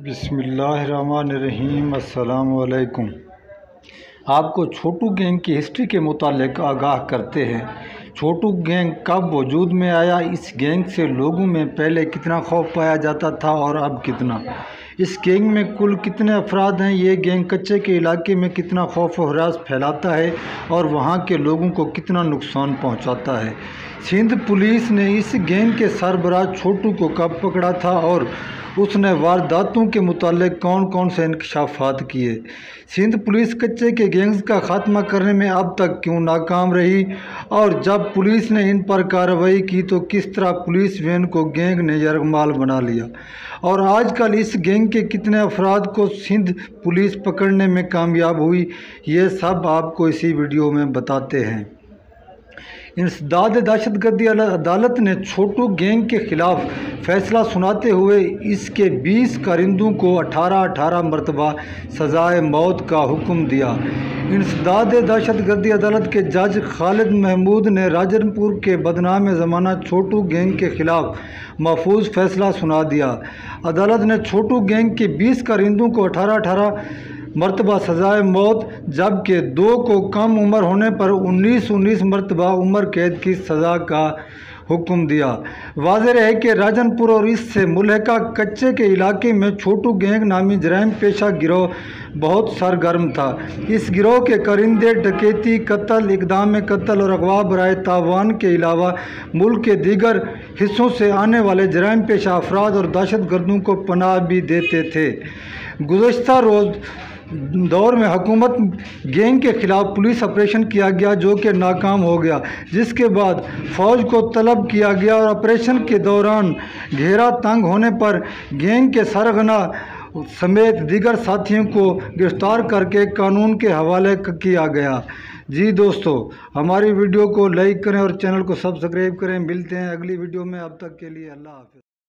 بسم اللہ الرحمن الرحیم۔ السلام علیکم۔ آپ کو چھوٹو گینگ کی ہسٹری کے متعلق آگاہ کرتے ہیں۔ چھوٹو گینگ کب وجود میں آیا، اس گینگ سے لوگوں میں پہلے کتنا خوف پایا جاتا تھا اور اب کتنا، اس گینگ میں کل کتنے افراد ہیں، یہ گینگ کچے کے علاقے میں کتنا خوف و ہراس پھیلاتا ہے اور وہاں کے لوگوں کو کتنا نقصان پہنچاتا ہے۔ سندھ پولیس نے اس گینگ کے سربراہ چھوٹو کو کب پکڑا تھا اور اس نے وارداتوں کے متعلق کون کون سے انکشافات کیے۔ سندھ پولیس کچے کے گینگز کا خاتمہ کرنے میں اب تک کیوں ناکام رہی، اور جب پولیس نے ان پر کارروائی کی تو کس طرح پولیس وین کو گینگ نے یرغمال بنا لیا، اور آج کل اس گینگ کے کتنے افراد کو سندھ پولیس پکڑنے میں کامیاب ہوئی، یہ سب آپ کو اسی ویڈیو میں بتاتے ہیں۔ انسداد دہشت گردی عدالت نے چھوٹو گینگ کے خلاف فیصلہ سناتے ہوئے اس کے 20 کارندوں کو 18 مرتبہ سزائے موت کا حکم دیا۔ انسداد دہشت گردی عدالت کے جج خالد محمود نے راجن پور کے بدنام زمانہ چھوٹو گینگ کے خلاف محفوظ فیصلہ سنا دیا۔ عدالت نے چھوٹو گینگ کے 20 کارندوں کو 18 مرتبہ سزائے موت، جبکہ 2 کو کم عمر ہونے پر 19 مرتبہ عمر قید کی سزا کا حکم دیا۔ واضح ہے کہ راجن پور اور اس سے ملحقہ کچے کے علاقے میں چھوٹو گینگ نامی جرائم پیشہ گروہ بہت سرگرم تھا۔ اس گروہ کے کارندے ڈکیتی، قتل، اقدام قتل اور اغوا برائے تاوان کے علاوہ ملک کے دیگر حصوں سے آنے والے جرائم پیشہ افراد اور دہشت گردوں کو پناہ بھی دیتے تھے۔ گزشتہ دور میں حکومت گینگ کے خلاف پولیس آپریشن کیا گیا جو کہ ناکام ہو گیا، جس کے بعد فوج کو طلب کیا گیا اور آپریشن کے دوران گھیرا تنگ ہونے پر گینگ کے سرغنہ سمیت دیگر ساتھیوں کو گرفتار کر کے قانون کے حوالے کیا گیا۔ جی دوستو، ہماری ویڈیو کو لائک کریں اور چینل کو سبسکرائب کریں۔ ملتے ہیں اگلی ویڈیو میں، اب تک کے لیے اللہ حافظ۔